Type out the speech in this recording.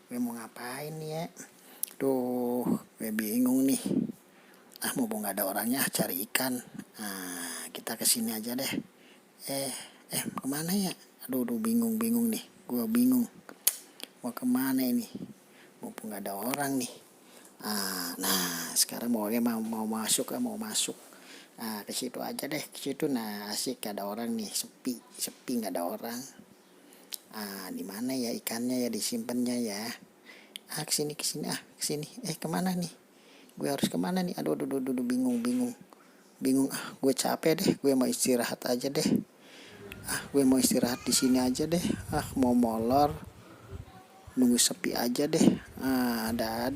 Gue mau ngapain nih ya? Duh, gue bingung nih. Mumpung gak ada orangnya, cari ikan. Kita kesini aja deh. Kemana ya? Aduh, bingung nih. Gue bingung. Mau kemana ini? Mumpung gak ada orang nih. Nah, sekarang mau masuk. Ke situ aja deh, ke situ. Nah, asik ada orang nih, sepi nggak ada orang. Di mana ya ikannya ya disimpannya ya? Kesini. Kemana nih? Gue harus kemana nih? Aduh, bingung. Gue capek deh. Gue mau istirahat aja deh. Gue mau istirahat di sini aja deh. Mau molor, nunggu sepi aja deh. Ada.